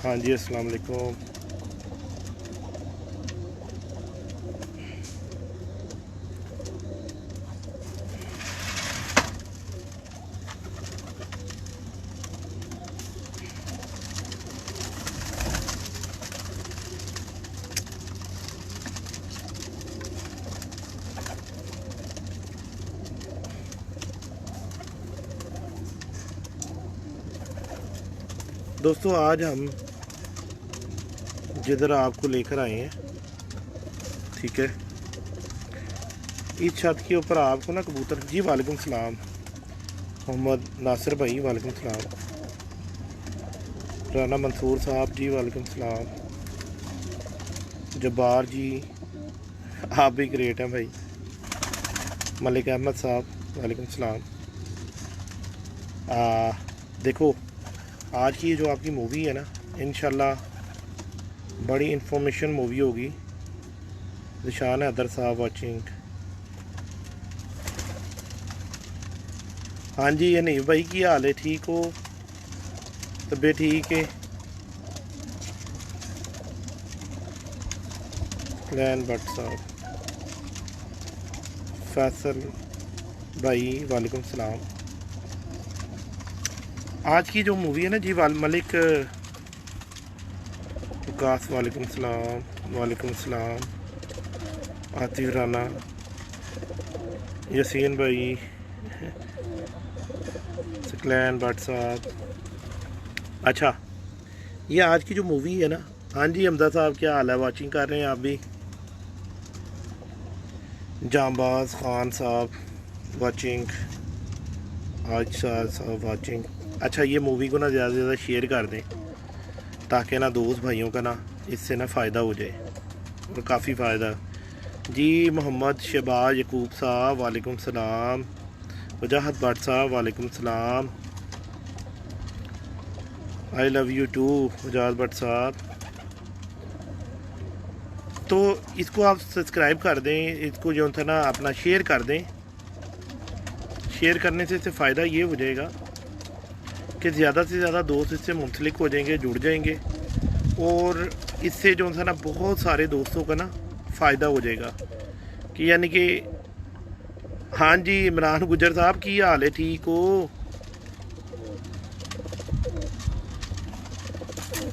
हाँ जी, अस्सलाम वालेकुम। दोस्तों आज हम जिधर आपको लेकर आए हैं, ठीक है, इस छत के ऊपर आपको ना कबूतर। जी वालेकुम सलाम मोहम्मद नासिर भाई, वालेकुम सलाम। राना मंसूर साहब जी, वालेकुम सलाम। जब्बार जी, आप भी ग्रेट हैं भाई। मलिक अहमद साहब, वालेकुम सलाम। देखो, आज की जो आपकी मूवी है ना, इंशाल्लाह बड़ी इंफॉर्मेशन मूवी होगी। निशान हैदर साहब वाचिंग। हाँ जी, ये नहीं भाई की हाल है, ठीक हो? तबीयत ठीक है? लैन भट्ट साहब, फैसल भाई, वालेकुम सलाम। आज की जो मूवी है ना जी, मलिक विकास, वालेकुम सलाम, वालेकुम सलाम। आतिफ राना, यासीन भाई, सकलैन भट्ट साहब। अच्छा, ये आज की जो मूवी है ना, हाँ जी हमदा साहब, क्या हाल है? वाचिंग कर रहे हैं आप भी? जांबाज खान साहब वाचिंग, आज साहब वाचिंग। अच्छा, ये मूवी को ना ज़्यादा से ज़्यादा शेयर कर दें ताकि ना दोस्त भाइयों का ना इससे ना फ़ायदा हो जाए, और काफ़ी फ़ायदा। जी मोहम्मद शहबाज यकूब साहब, वालेकुम सलाम। वजाहत भट्ट साहब, वालेकुम सलाम। आई लव यू टू वजाहत भट्ट साहब। तो इसको आप सब्सक्राइब कर दें, इसको जो था ना अपना शेयर कर दें। शेयर करने से इससे फ़ायदा ये हो जाएगा कि ज़्यादा से ज़्यादा दोस्त इससे मुंसलिक हो जाएंगे, जुड़ जाएंगे, और इससे जो था ना बहुत सारे दोस्तों का ना फ़ायदा हो जाएगा। कि यानी कि हाँ जी, इमरान गुजर साहब की हाल है, ठीक हो?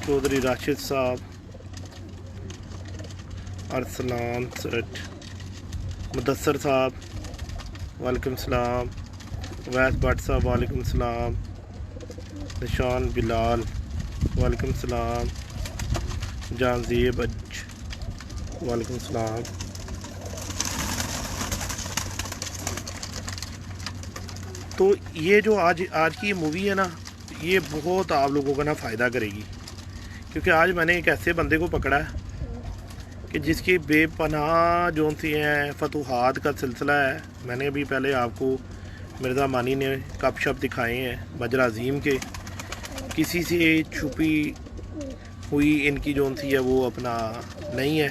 चौधरी राशिद साहब, अरसलान सेठ, मुदस्सर साहब, वालेकुम सलाम। वैस भट्ट साहब, वालेकुम सलाम। निशान बिलाल, वालेकुम सलाम। जानज़ेब अज, वालेकुम सलाम। तो ये जो आज की मूवी है ना, ये बहुत आप लोगों का ना फ़ायदा करेगी, क्योंकि आज मैंने एक ऐसे बंदे को पकड़ा है कि जिसकी बेपनाह जो सी हैं फतूहात का सिलसिला है। मैंने अभी पहले आपको मिर्ज़ा मानी ने कप शप दिखाए हैं मजरा अज़ीम के, किसी से छुपी हुई इनकी जो सी है वो अपना नहीं है।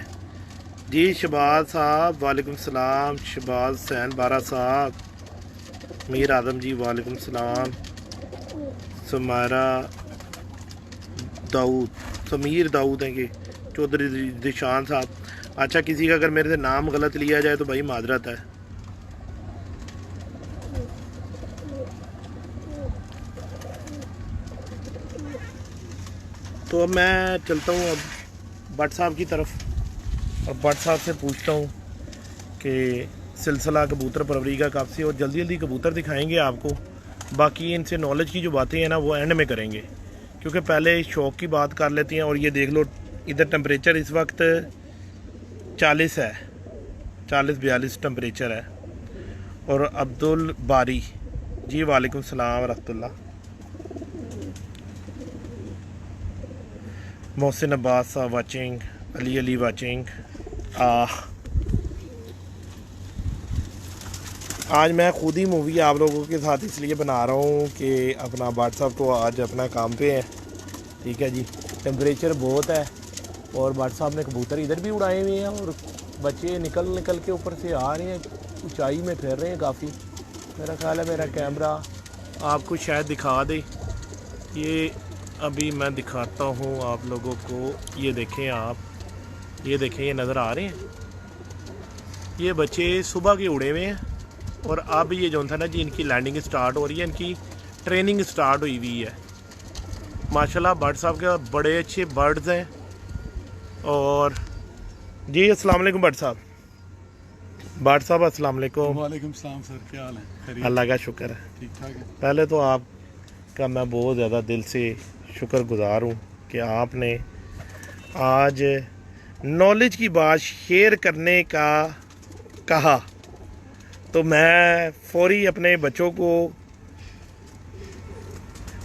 जी शहबाज साहब, वालेकुम सलाम। शहबाज हुसैन बारा साहब, मीर आदम जी, वालेकुम सलाम। समारा दाऊद, समीर दाऊद हैं कि चौधरी दिशान साहब। अच्छा, किसी का अगर मेरे से नाम गलत लिया जाए तो भाई माजरत है। तो अब मैं चलता हूँ अब भट्ट साहब की तरफ, और भट्ट साहब से पूछता हूँ कि सिलसिला कबूतर परवरी का कब से, और जल्दी जल्दी कबूतर दिखाएंगे आपको। बाकी इनसे नॉलेज की जो बातें हैं ना वो एंड में करेंगे, क्योंकि पहले शौक़ की बात कर लेते हैं। और ये देख लो, इधर टेम्परेचर इस वक्त 40 है, 40-42 टेम्परेचर है। और अब्दुल बारी जी, वालेकुम सलाम रहमतुल्लाह। मोहसिन अब्बास साहब वाचिंग, अली वाचिंग। आज मैं खुद ही मूवी आप लोगों के साथ इसलिए बना रहा हूँ कि अपना व्हाट्सअप तो आज अपना काम पे है, ठीक है जी। टेम्परेचर बहुत है, और व्हाट्सअप ने कबूतर इधर भी उड़ाए हुए हैं, और बच्चे निकल के ऊपर से आ रहे हैं, ऊंचाई में फिर रहे हैं काफ़ी। मेरा ख्याल है मेरा कैमरा आपको शायद दिखा दे। ये अभी मैं दिखाता हूँ आप लोगों को। ये देखें आप, ये देखें, ये नज़र आ रहे हैं, ये बच्चे सुबह के उड़े हुए हैं और अब ये जो था ना जी, इनकी लैंडिंग स्टार्ट हो रही है, इनकी ट्रेनिंग स्टार्ट हुई हुई है। माशाल्लाह बर्ड साहब के बड़े अच्छे बर्ड्स हैं। और जी अस्सलाम वालेकुम बर्ड साहब। बर्ड साहब अस्सलाम वालेकुम। वालेकुम सलाम सर, क्या हाल है? खैरियत? अल्लाह का शुक्र है, ठीक ठाक है। पहले तो आपका मैं बहुत ज़्यादा दिल से शुक्रगुजार हूँ कि आपने आज नॉलेज की बात शेयर करने का कहा, तो मैं फौरी अपने बच्चों को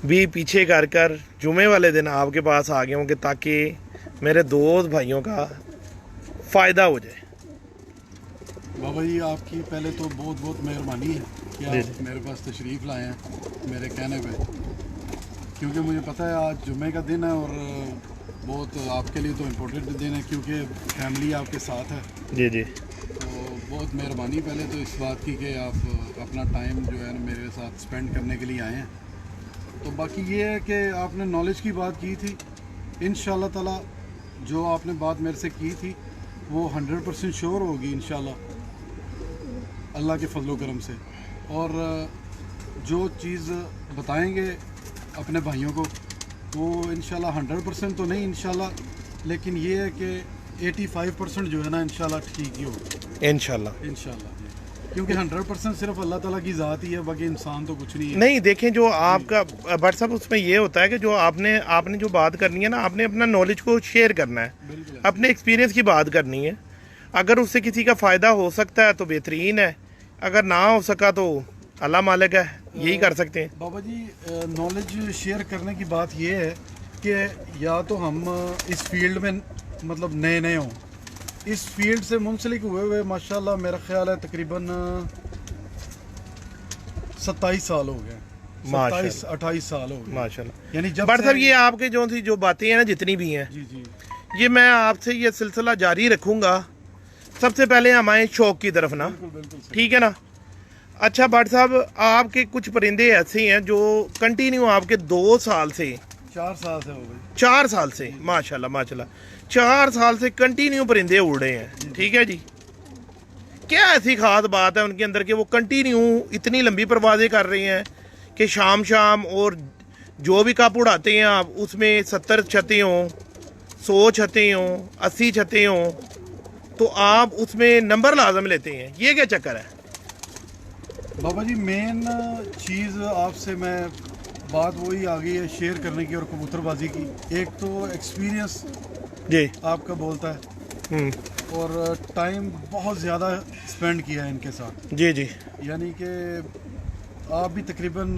भी पीछे कर जुमे वाले दिन आपके पास आ गया हूँ कि ताकि मेरे दोस्त भाइयों का फ़ायदा हो जाए। बाबा जी आपकी पहले तो बहुत बहुत मेहरबानी है कि जी आप मेरे पास तशरीफ़ लाए हैं मेरे कहने पे, क्योंकि मुझे पता है आज जुम्मे का दिन है और बहुत आपके लिए तो इम्पोर्टेंट दिन है क्योंकि फैमिली आपके साथ है। जी जी, तो बहुत मेहरबानी पहले तो इस बात की कि आप अपना टाइम जो है ना मेरे साथ स्पेंड करने के लिए आए हैं। तो बाकी ये है कि आपने नॉलेज की बात की थी, इंशाल्लाह ताला जो आपने बात मेरे से की थी वो 100% श्योर होगी इंशाल्लाह अल्लाह के फजलो करम से। और जो चीज़ बताएंगे अपने भाइयों को वो इंशाल्लाह 100% तो नहीं इंशाल्लाह, लेकिन ये है कि 85% जो है ना इंशाल्लाह ठीक ही होगा इंशाल्लाह इंशाल्लाह, क्योंकि 100% सिर्फ अल्लाह ताला की ज़ात ही है, बाकी इंसान तो कुछ नहीं है। नहीं देखें, जो आपका बट साहब उसमें ये होता है कि जो आपने जो बात करनी है ना, आपने अपना नॉलेज को शेयर करना है, बिल्कुल अपने एक्सपीरियंस की बात करनी है। अगर उससे किसी का फ़ायदा हो सकता है तो बेहतरीन है, अगर ना हो सका तो अल्लाह मालिक है, यही कर सकते हैं। बाबा जी नॉलेज शेयर करने की बात ये है कि या तो हम इस फील्ड में मतलब नए नए हों, इस फील्ड से मुंसलिक हुए माशाल्लाह मेरा ख्याल है तकरीबन 27 साल हो गए, 27-28 साल हो गए माशाल्लाह। यानी जब बट से साहब ये आपके जो बातें हैं ना जितनी भी हैं, जी जी ये मैं आपसे ये सिलसिला जारी रखूँगा। सबसे पहले हम आए शौक की तरफ ना, बिल्कुल बिल्कुल सही। ठीक है ना। अच्छा बट साहब, आपके कुछ परिंदे ऐसे हैं जो कंटिन्यू आपके 2 साल से 4 साल से हो गई। 4 साल से माशाल्लाह माशाल्लाह 4 साल से कंटिन्यू परिंदे उड़ रहे हैं, ठीक है जी। क्या ऐसी खास बात है उनके अंदर कि वो कंटिन्यू इतनी लंबी परवाज़ें कर रहे हैं कि शाम शाम और जो भी कप उड़ाते हैं आप उसमें 70 छतें हों, 100 छतें हों, 80 छतें हों, तो आप उसमें नंबर लाजम लेते हैं, ये क्या चक्कर है? बाबा जी मेन चीज़ आपसे मैं बात वही आ गई है शेयर करने की और कबूतरबाजी की। एक तो एक्सपीरियंस जी आपका बोलता है और टाइम बहुत ज़्यादा स्पेंड किया है इनके साथ, जी जी यानी कि आप भी तकरीबन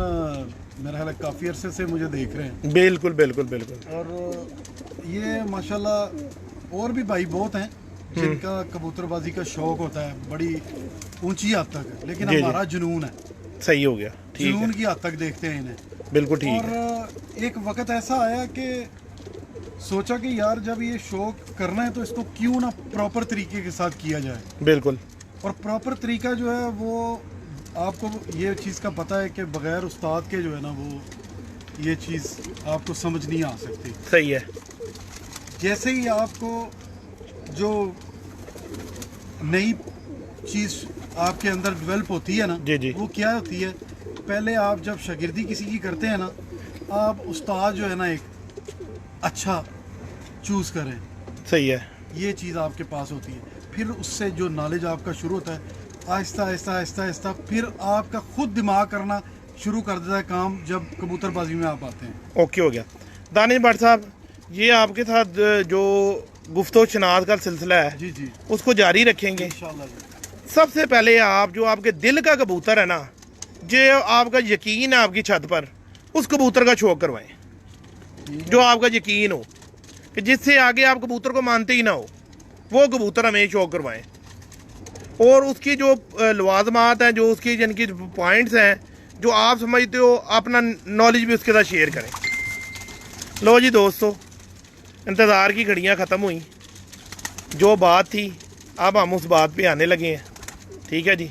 मेरा ख्याल है काफ़ी अरसे से मुझे देख रहे हैं। बिल्कुल बिल्कुल बिल्कुल। और ये माशाल्लाह और भी भाई बहुत हैं जिनका कबूतरबाजी का शौक होता है बड़ी ऊंची हद तक, लेकिन जी, जी। हमारा जुनून है, सही हो गया, ठीक जुनून है, की हद तक देखते हैं इन्हें। बिल्कुल ठीक है। और एक वक्त ऐसा आया कि सोचा कि यार जब ये शौक करना है तो इसको क्यों ना प्रॉपर तरीके के साथ किया जाए। बिल्कुल और प्रॉपर तरीका जो है वो आपको ये चीज़ का पता है कि बगैर उस्ताद के जो है ना वो ये चीज़ आपको समझ नहीं आ सकती। सही है। जैसे ही आपको जो नई चीज़ आपके अंदर डेवलप होती है ना, जी, जी। वो क्या होती है, पहले आप जब शागिर्दी किसी की करते हैं ना, आप उस्ताद जो है ना एक अच्छा चूज़ करें, सही है, ये चीज़ आपके पास होती है। फिर उससे जो नॉलेज आपका शुरू होता है आहिस्ता आहिस्ता आहिस्ता आहिस्ता, फिर आपका खुद दिमाग करना शुरू कर देता है काम जब कबूतरबाजी में आप आते हैं। ओके हो गया। दानिश भट्ट साहब, ये आपके साथ जो गुफ्तो शनाज का सिलसिला है जी जी उसको जारी रखेंगे। इंशाल्लाह जी। सबसे पहले आप जो आपके दिल का कबूतर है ना, जो आपका यकीन है आपकी छत पर, उस कबूतर का शौक करवाएं जो आपका यकीन हो, कि जिससे आगे आप कबूतर को मानते ही ना हो, वो कबूतर हमें शौक करवाएं। और उसकी जो लवाजमात हैं, जो उसकी जिनकी पॉइंट्स हैं जो आप समझते हो, अपना नॉलेज भी उसके साथ शेयर करें। लो जी दोस्तों, इंतज़ार की घड़ियां ख़त्म हुई, जो बात थी अब हम उस बात पे आने लगे हैं, ठीक है जी।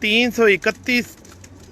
331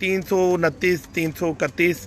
329 331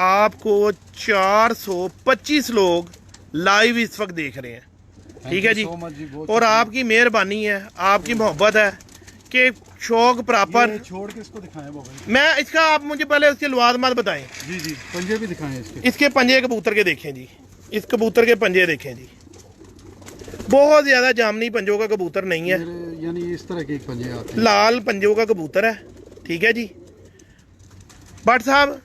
आपको 425 लोग लाइव इस वक्त देख रहे हैं, ठीक है जी। और आपकी मेहरबानी है, आपकी मोहब्बत है कि शौक प्रॉपर। छोड़ के इसको दिखाएं बाबा जी। मैं इसका, आप मुझे पहले उसके लवाजमात बताएं। जी जी, पंजे भी दिखाएं इसके। इसके पंजे कबूतर के देखें जी, इस कबूतर के पंजे देखें जी, बहुत ज्यादा जामनी पंजों का कबूतर नहीं है, यानी इस तरह के पंजे आते हैं, लाल पंजों का कबूतर है, ठीक है जी। भट्ट साहब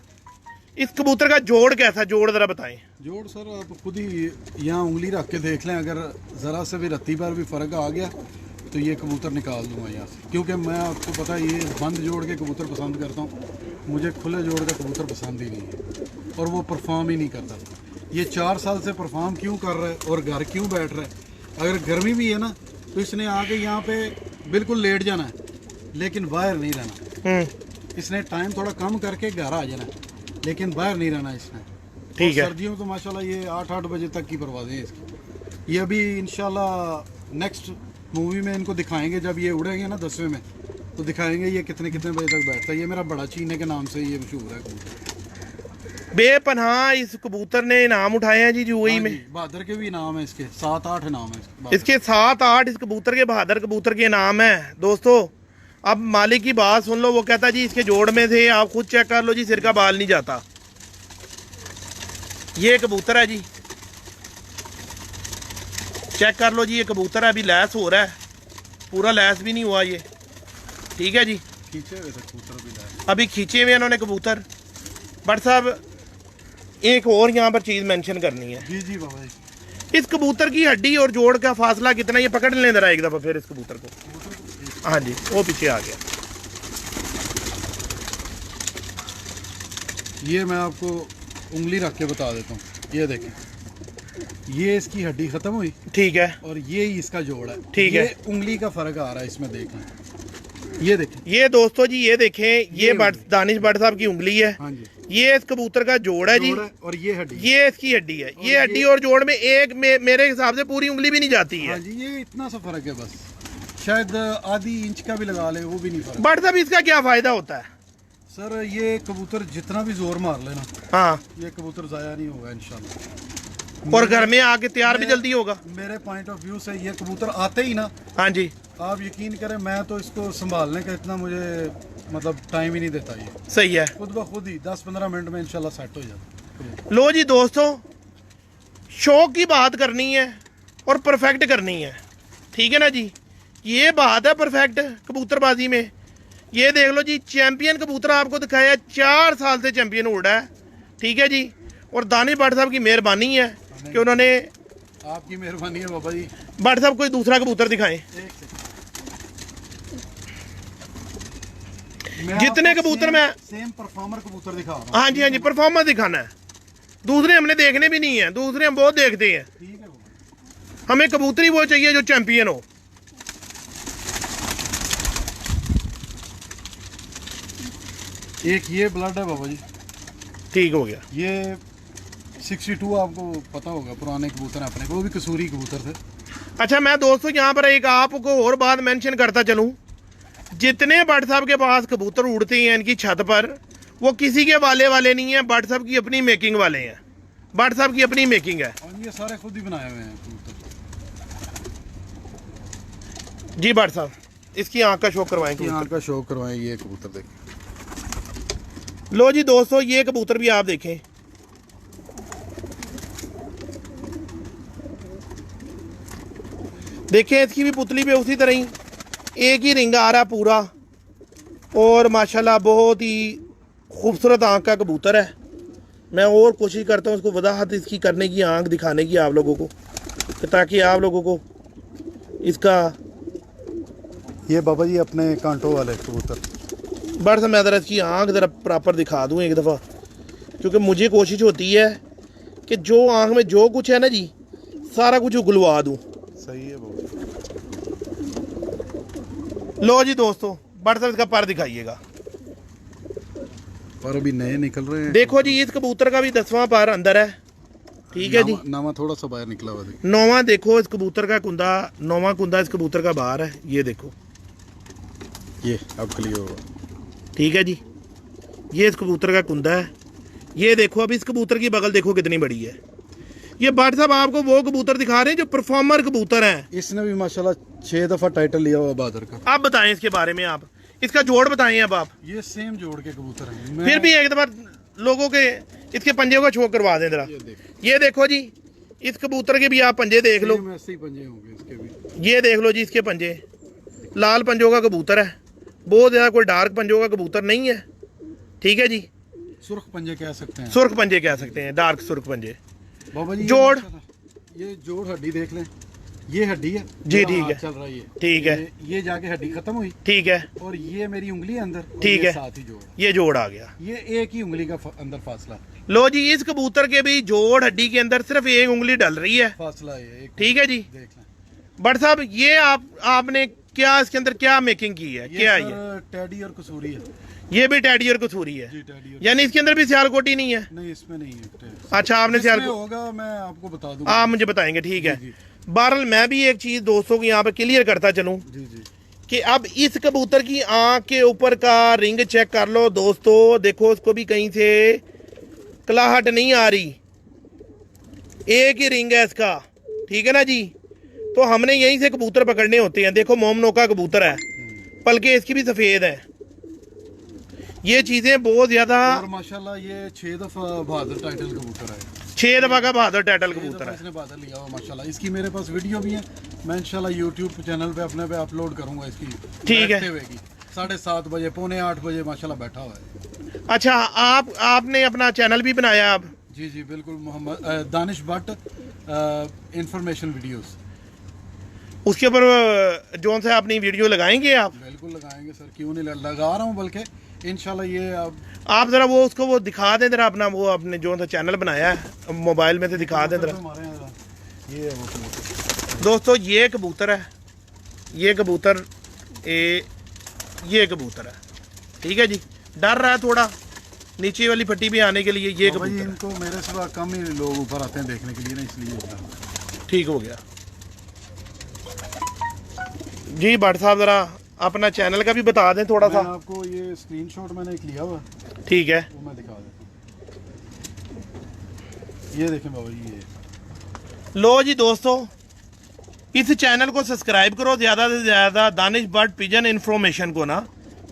इस कबूतर का जोड़ कैसा, जोड़ जरा बताएं। जोड़ सर आप खुद ही यहाँ उंगली रख के देख लें, अगर ज़रा से भी रत्ती पर भी फ़र्क आ गया तो ये कबूतर निकाल दूंगा यहाँ से, क्योंकि मैं आपको पता है ये बंद जोड़ के कबूतर पसंद करता हूँ, मुझे खुले जोड़ का कबूतर पसंद ही नहीं है और वो परफॉर्म ही नहीं करता। ये 4 साल से परफॉर्म क्यों कर रहा है और घर क्यों बैठ रहा है? अगर गर्मी भी है ना तो इसने आके यहाँ पे बिल्कुल लेट जाना है, लेकिन बाहर नहीं रहना। इसने टाइम थोड़ा कम करके घर आ जाना है, लेकिन बाहर नहीं रहना इसने। ठीक है। सर्दियों में तो माशाल्लाह ये 8-8 बजे तक की परवाज़ें हैं इसकी। ये अभी इंशाल्लाह नेक्स्ट मूवी में इनको दिखाएंगे, जब ये उड़ेंगे ना 10वें में, तो दिखाएंगे ये कितने बजे तक बैठता है। ये मेरा बड़ा चीने के नाम से ये मशहूर है कबूतर। बेपनाह इस कबूतर ने इनाम उठाए हैं जी यूएई में। बहादुर के भी इनाम है इसके, 7-8 इनाम है इसके 7-8 इस कबूतर के, बहादुर कबूतर के इनाम है दोस्तों। अब मालिक की बात सुन लो, वो कहता जी इसके जोड़ में थे, आप खुद चेक कर लो जी, सिर का बाल नहीं जाता। ये कबूतर है जी, चेक कर लो जी, ये कबूतर है, अभी लैस हो रहा है, पूरा लैस भी नहीं हुआ ये, ठीक है जी। खींचे हुए थे कबूतर भी लैस, अभी खींचे हुए इन्होंने कबूतर। बट साहब एक और यहाँ पर चीज़ मेंशन करनी है। जी जी बाबा जी। इस कबूतर की हड्डी और जोड़ का फासला कितना, ये पकड़ लें जरा एक दफ़ा फिर इस कबूतर को। हाँ जी, वो पीछे आ गया। ये मैं आपको उंगली रख के बता देता हूँ, ये देखें, ये इसकी हड्डी खत्म हुई, ठीक है, और ये ही इसका जोड़ है, ठीक है। ये उंगली का फर्क आ रहा है इसमें, देखें, ये देखें, ये दोस्तों जी ये देखें, ये दानिश भट्ट साहब की उंगली है। हाँ जी, ये इस कबूतर का जोड़ है जी, और ये हड्डी, ये इसकी हड्डी है। ये हड्डी और जोड़ में एक मेरे हिसाब से पूरी उंगली भी नहीं जाती है। हाँ जी, ये इतना सा फर्क है बस, शायद आधी इंच का भी लगा ले, वो भी नहीं फर्क। भट्ट साहब इसका क्या फायदा होता है? सर ये कबूतर जितना भी जोर मार लेना, हाँ, ये कबूतर जाया नहीं होगा इंशाल्लाह, और घर में आके तैयार भी जल्दी होगा। मेरे पॉइंट ऑफ व्यू से ये कबूतर आते ही ना, हाँ जी, आप यकीन करें, मैं तो इसको संभालने का इतना मुझे मतलब टाइम ही नहीं देता। ये सही है, खुद ब खुद ही 10-15 मिनट में इंशाल्लाह सेट हो जाता। लो जी दोस्तों, शौक की बात करनी है और परफेक्ट करनी है, ठीक है ना जी। ये बात है परफेक्ट कबूतरबाजी में। ये देख लो जी, चैंपियन कबूतर आपको दिखाया, 4 साल से चैंपियन उड़ा है, ठीक है जी। और दानिश भट्ट साहब की मेहरबानी है कि उन्होंने, आपकी मेहरबानी है बाबा जी। भट्ट साहब कोई दूसरा कबूतर दिखाएं। जितने कबूतर मैं सेम परफॉर्मर कबूतर दिखा रहा हूं। हाँ जी, हाँ जी, परफॉर्मेंस दिखाना है। दूसरे हमने देखने भी नहीं है, दूसरे हम बहुत देखते हैं, ठीक है बाबा। हमें कबूतरी वो चाहिए जो चैंपियन हो। एक ये ब्लड है बाबा जी, ठीक हो गया। ये 62 आपको पता होगा, पुराने कबूतर अपने, वो भी कसूरी कबूतर थे। अच्छा, मैं दोस्तों यहाँ पर एक आपको और बात मेंशन करता चलूँ, जितने भट्ट साहब के पास कबूतर उड़ते हैं इनकी छत पर, वो किसी के वाले नहीं है, भट्ट साहब की अपनी मेकिंग वाले हैं, भट्ट साहब की अपनी मेकिंग है। और ये सारे खुद ही बनाए हुए हैं कबूतर। जी भट्ट साहब, इसकी आंख का शो करवाएं, यहाँ का शो करवाएं, ये कबूतर देखें। लो जी दोस्तों, ये कबूतर भी आप देखें, देखें इसकी भी पुतली पे उसी तरह ही एक ही रिंग आ रहा पूरा, और माशाल्लाह बहुत ही खूबसूरत आंख का कबूतर है। मैं और कोशिश करता हूँ उसको वजाहत इसकी करने की, आंख दिखाने की आप लोगों को, ताकि आप लोगों को इसका, ये बाबा जी अपने कांटों वाले कबूतर। बड़ से मैं ज़रा इसकी आंख ज़रा प्रॉपर दिखा दूँ एक दफ़ा, क्योंकि मुझे कोशिश होती है कि जो आंख में जो कुछ है ना जी, सारा कुछ उगलवा दूँ। सही है बाबा। लो जी दोस्तों, बड़ साहब इसका पर दिखाइएगा। पर अभी नए निकल रहे हैं। देखो जी, इस कबूतर का भी 10वां पर अंदर है, ठीक है जी। नामा थोड़ा सा बाहर निकला हुआ देखो। 9वां देखो इस कबूतर का कुंदा, 9वां कुंदा इस कबूतर का बाहर है, ये देखो, ये अब क्लियर होगा। ठीक है जी। ये इस कबूतर का कुंदा है। ये देखो, अब इस कबूतर की बगल देखो कितनी बड़ी है। ये भाट साहब आपको वो कबूतर दिखा रहे हैं जो परफॉर्मर कबूतर हैं। इसने भी माशाल्लाह 6 दफ़ा टाइटल लिया हुआ बहादुर का। आप बताएं इसके बारे में, आप इसका जोड़ बताएं अब आप। ये सेम जोड़ के कबूतर है। फिर भी एक दफा लोगों के इसके पंजे का शो करवा दें जरा। ये देखो जी, इस कबूतर के भी आप पंजे देख लो। ऐसे ही पंजे होंगे इसके भी। ये देख लो जी इसके पंजे, लाल पंजों का कबूतर है, बहुत ज्यादा कोई डार्क पंजों का कबूतर नहीं है। ठीक है जी, सुर्ख पंजे कह सकते हैं। सुर्ख पंजे कह सकते हैं, डार्क सुर्ख पंजे। बाबा जी जोड़, ये जोड़ हड्डी देख लें, ये हड्डी है जी, ठीक है, चल रहा है ये, ठीक है, ये जाके हड्डी खत्म हुई, ठीक है, और ये मेरी उंगली है अंदर, ठीक है, साथ ही जोड़, ये जोड़ आ गया। ये एक ही उंगली का अंदर फासला। लो जी, इस कबूतर के भी जोड़ हड्डी के अंदर सिर्फ एक उंगली डल रही है, फासला है एक। ठीक है जी। देख लें बट साहब, ये आपने क्या इसके अंदर क्या मेकिंग की है, क्या है ये टैडी और कसूरी है। ये भी टैडी और कसूरी है, जी टैडी और, यानी इसके अंदर भी सियालकोटी नहीं है? नहीं इसमें नहीं है। अच्छा, आपने सियालकोटी होगा मैं आपको बता दूंगा, आप मुझे बताएंगे, ठीक है। जी। बहरहाल मैं भी एक चीज दोस्तों की यहाँ पे क्लियर करता चलूं जी जी कि अब इस कबूतर की आंख के ऊपर का रिंग चेक कर लो दोस्तों, देखो उसको भी कहीं से कलाहट नहीं आ रही, एक ही रिंग है इसका, ठीक है ना जी। तो हमने यहीं से कबूतर पकड़ने होते हैं। देखो मोमनो का कबूतर है, पलके इसकी भी सफेद है। ये चीजें बहुत ज्यादा, और माशाल्लाह ये 6 दफ़ा बहादुर टाइटल कबूतर है। 6 दफा का बहादुर टाइटल कबूतर है। इसने बहादुर लिया हुआ माशाल्लाह। इसकी मेरे पास वीडियो भी है, मैं इंशाल्लाह यूट्यूब चैनल पे अपने पे अपलोड करूंगा इसकी। ठीक है। 7:30 बजे, 7:45 बजे माशाल्लाह बैठा हुआ है। अच्छा, आपने अपना चैनल भी बनाया आप? जी जी बिल्कुल, मोहम्मद दानिश भट्ट इंफॉर्मेशन वीडियोस। उसके ऊपर जोन से अपनी वीडियो लगाएंगे आप? बिल्कुल लगाएंगे सर, क्यों नहीं लगा रहा हूँ, बल्कि इंशाल्लाह ये आप जरा वो उसको वो दिखा दें जरा, अपना वो आपने जो सा चैनल बनाया है मोबाइल में से दिखा दें जरा। ये है वो कबूतर। दोस्तों ये कबूतर है, ये कबूतर ये कबूतर है, ठीक है जी। डर रहा है थोड़ा नीचे वाली पट्टी पे आने के लिए, ये भाई कबूतर इनको मेरे सिवा कम ही लोग ऊपर आते हैं देखने के लिए ना, इसलिए ठीक हो गया जी। भट्ट साहब जरा अपना चैनल का भी बता दें थोड़ा सा। आपको ये स्क्रीनशॉट मैंने एक लिया हुआ, ठीक है, वो मैं दिखा देता हूँ। ये देखें बाबा जी, ये लो जी दोस्तों, इस चैनल को सब्सक्राइब करो ज़्यादा से ज़्यादा, दानिश भट्ट पिजन इन्फॉर्मेशन को ना,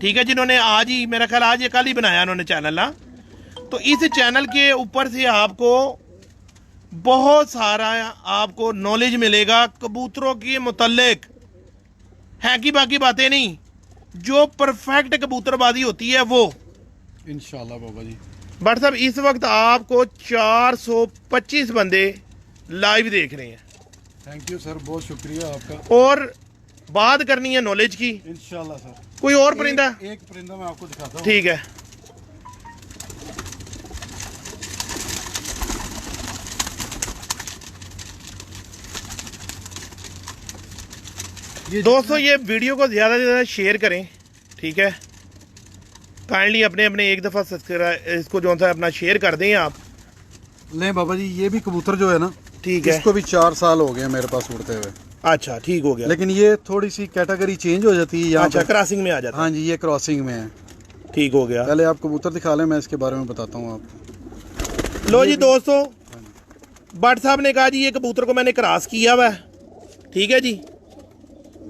ठीक है। जिन्होंने आज ही, मेरा ख्याल आज या कल ही बनाया उन्होंने चैनल ना, तो इस चैनल के ऊपर से आपको बहुत सारा आपको नॉलेज मिलेगा कबूतरों के मुतल्लिक, है कि बाकी बातें नहीं, जो परफेक्ट कबूतरबाजी होती है वो इंशाल्लाह बाबा जी। बट साहब इस वक्त आपको 425 बंदे लाइव देख रहे हैं। थैंक यू सर, बहुत शुक्रिया आपका। और बात करनी है नॉलेज की, इंशाल्लाह सर। कोई और परिंदा? एक परिंदा मैं आपको दिखाता हूँ, ठीक है। दोस्तों ये वीडियो को ज़्यादा से ज़्यादा शेयर करें, ठीक है। काइंडली अपने अपने एक दफ़ा सब्सक्राइब इसको जो सा अपना शेयर कर दें आप। ले बाबा जी, ये भी कबूतर जो है ना, ठीक है, इसको भी 4 साल हो गए मेरे पास उड़ते हुए। अच्छा ठीक हो गया, लेकिन ये थोड़ी सी कैटेगरी चेंज हो जाती है यहाँ। अच्छा, क्रॉसिंग में आ जाता है। हाँ जी, ये क्रॉसिंग में है। ठीक हो गया। पहले आप कबूतर दिखा लें, मैं इसके बारे में बताता हूँ आपको। लो जी दोस्तों, भट्ट साहब ने कहा जी ये कबूतर को मैंने क्रॉस किया हुआ है, ठीक है जी।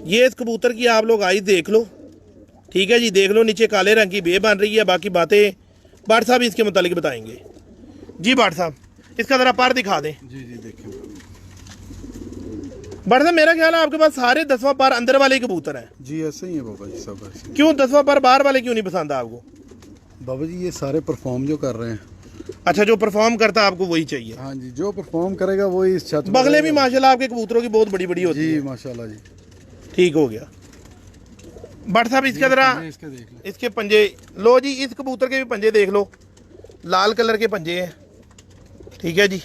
ये इस कबूतर की आप लोग आइज देख लो, ठीक है जी, देख लो नीचे काले रंग की बे बन रही है। बाकी बातें भट्ट साहब इसके मुतालिक बताएंगे जी। भट्ट साहब इसका ज़रा पर दिखा दें। जी जी देखें भट्ट साहब, मेरा ख्याल है आपके पास सारे 10वां पर अंदर वाले कबूतर हैं। जी ऐसे ही है बाबा जी, सब ऐसे। क्यों 10वां पर बाहर वाले क्यों नहीं पसंद आपको? बाबा जी ये सारे परफॉर्म जो कर रहे हैं। अच्छा, जो परफॉर्म करता है आपको वही चाहिए। हाँ जी, जो परफॉर्म करेगा वही इस छत। बगले भी माशाल्लाह आपके कबूतरों की बहुत बड़ी बड़ी होती जी है। माशाल्लाह जी, ठीक हो गया। भट्ट साहब इसके जरा इसके देख लो, इसके पंजे लो जी, इस कबूतर के भी पंजे देख लो, लाल कलर के पंजे हैं, ठीक है जी।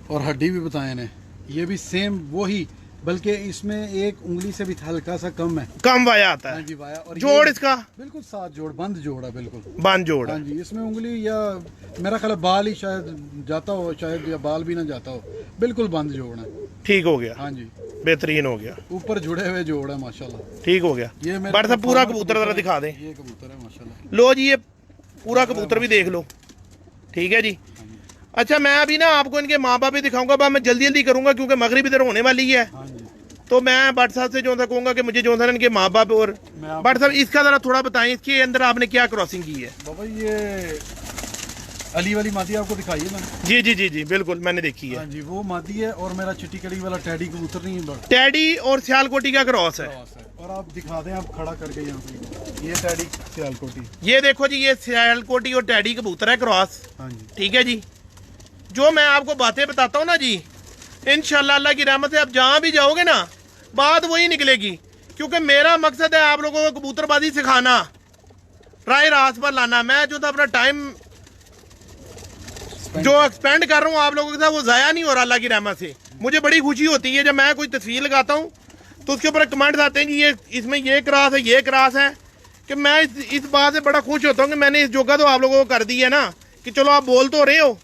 और हड्डी भी बताएं ने, ये भी सेम वही बल्कि इसमें एक उंगली से भी हल्का सा कम है। कम वाया आता हाँ है। जी वाया। और जोड़ ये इसका बिल्कुल 7 जोड़, बंद जोड़ है बिल्कुल। बंद जोड़ हाँ है। जी, इसमें उंगली या मेरा ख्याल है बाल ही शायद जाता हो, शायद या बाल भी ना जाता हो, बिल्कुल बंद जोड़ है। ठीक हो गया, हाँ जी, बेहतरीन हो गया, ऊपर जुड़े हुए जोड़ है माशाल्लाह। ठीक हो गया। ये मेरे बट साहब पूरा परफॉर्मर कबूतर जरा है। दिखा दें। ये कबूतर है माशाल्लाह। लो जी, ये पूरा कबूतर भी देख लो, ठीक है जी। अच्छा, मैं अभी ना आपको इनके माँ बाप भी दिखाऊंगा, बस मैं जल्दी जल्दी करूंगा क्योंकि मगरिब इधर होने वाली है। हाँ जी, तो मैं भट्ट साहब से जो सा कहूंगा कि मुझे जो सा इनके माँ बाप और मैं आपको- भट्ट साहब इसका जरा थोड़ा बताएं, इसके अंदर आपने क्या क्रॉसिंग की है। बाबा ये अली वाली मादी आपको दिखाई है मैंने। जी जी जी जी बिल्कुल, मैंने देखी है। हाँ जी, वो मादी है। और मेरा चिट्टी कड़ी वाला टैडी कबूतर नहीं है बड़ा टैडी और सियालकोटी का क्रॉस है। क्रॉस है। और आप दिखा दें, आप खड़ा करके यहाँ पे, ये टैडी सियालकोटी। ये देखो जी, ये सियालकोटी और टैडी कबूतर है क्रॉस, हाँ जी, ठीक है जी। जो मैं आपको बातें बताता हूँ ना जी, इंशाल्लाह अल्लाह की रहमत से आप जहाँ भी जाओगे ना, बात वही निकलेगी। क्योंकि मेरा मकसद है आप लोगों को कबूतरबाजी सिखाना, राय रास पर लाना। मैं जो था अपना टाइम जो एक्सपेंड कर रहा हूँ आप लोगों के साथ, वो ज़ाया नहीं हो रहा अल्लाह की रहमत से। मुझे बड़ी खुशी होती है जब मैं कोई तस्वीर लगाता हूँ तो उसके ऊपर कमेंट्स आते हैं कि ये इसमें ये क्रास है, ये क्रास है, कि मैं इस बात से बड़ा खुश होता हूँ कि मैंने इस जोगा तो आप लोगों को कर दी है ना, कि चलो आप बोल तो रहे हो,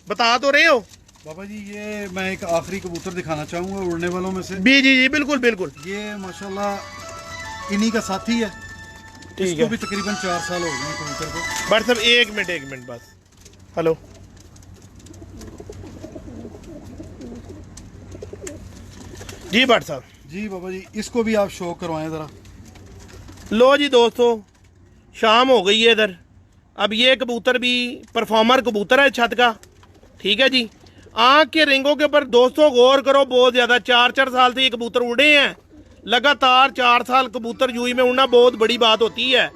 बता तो रहे हो। बाबा जी ये मैं एक आखिरी कबूतर दिखाना चाहूँगा उड़ने वालों में से। जी जी जी बिल्कुल बिल्कुल, ये माशाल्लाह इन्हीं का साथी है। ठीक इसको है। भी तकरीबन 4 साल हो गए हैं कबूतर को। बट सब एक मिनट बस। हेलो, जी भट्ट साहब। जी बाबा जी, इसको भी आप शो करवाएं ज़रा। लो जी दोस्तों, शाम हो गई है इधर। अब ये कबूतर भी परफॉर्मर कबूतर है छत का, ठीक है जी। आँख के रिंगों के ऊपर दोस्तों गौर करो, बहुत ज़्यादा 4 साल से ये कबूतर उड़े हैं लगातार। 4 साल कबूतर यूई में उड़ना बहुत बड़ी बात होती है।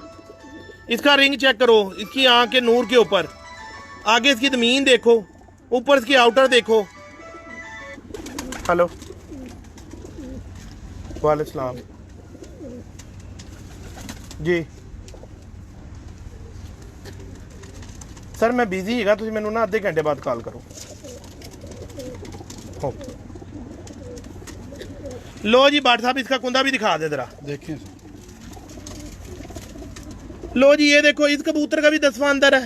इसका रिंग चेक करो, इसकी आँख के नूर के ऊपर, आगे इसकी ज़मीन देखो, ऊपर इसकी आउटर देखो। हेलो, वालेकुम सलाम जी। सर मैं बिजी हैगा, ਤੁਸੀਂ ਮੈਨੂੰ ਨਾ ਅੱਧੇ ਘੰਟੇ ਬਾਅਦ ਕਾਲ ਕਰੋ। लो जी भट्ट साहब, इसका कुंदा भी दिखा दे जरा। देखें लो जी, ये देखो, इस कबूतर का भी 10वां अंदर है,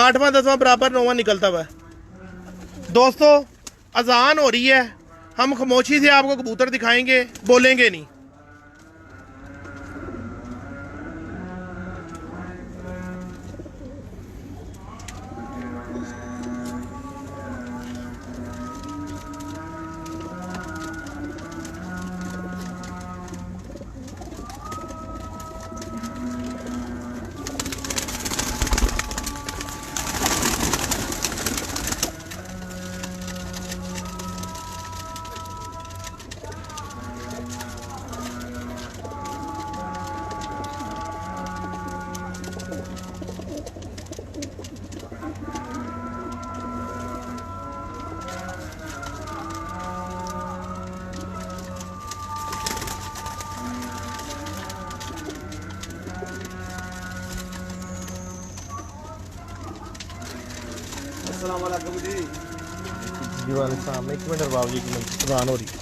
8वां 10वां बराबर 9वां निकलता हुआ है। दोस्तों अजान हो रही है, हम खामोशी से आपको कबूतर दिखाएंगे, बोलेंगे नहीं। अस्सलाम वालेकुम जी। जी वालेकुम सलाम। एक मिनट बाबू जी, एक मिनट, अजान हो रही है।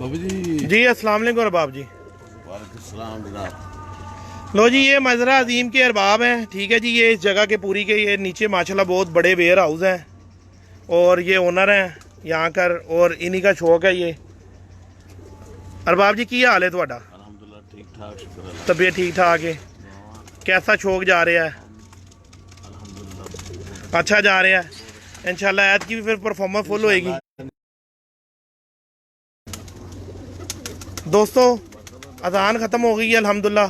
बाबू जी। जी अस्सलाम वालेकुम अरबाब जी। वालेकुम सलाम जनाब। लो जी, ये मजरा अजीम के अरबाब हैं, ठीक है जी। ये इस जगह के पूरी के, ये नीचे माशाल्लाह बहुत बड़े वेयर हाउस हैं और ये ओनर हैं यहाँ कर, और इन्हीं का शौक है ये। अरबाब जी की हाल है ਤੁਹਾਡਾ? अल्हम्दुलिल्लाह ठीक ठाक, शुक्र अल्लाह। तबीयत ठीक ठाक है? कैसा शौक जा रहा है? अल्हम्दुलिल्लाह अच्छा जा रहा है। इंशाल्लाह ऐद की भी फिर परफॉर्मेंस फुल होएगी। दोस्तों अजान ख़त्म हो गई है अल्हम्दुलिल्लाह।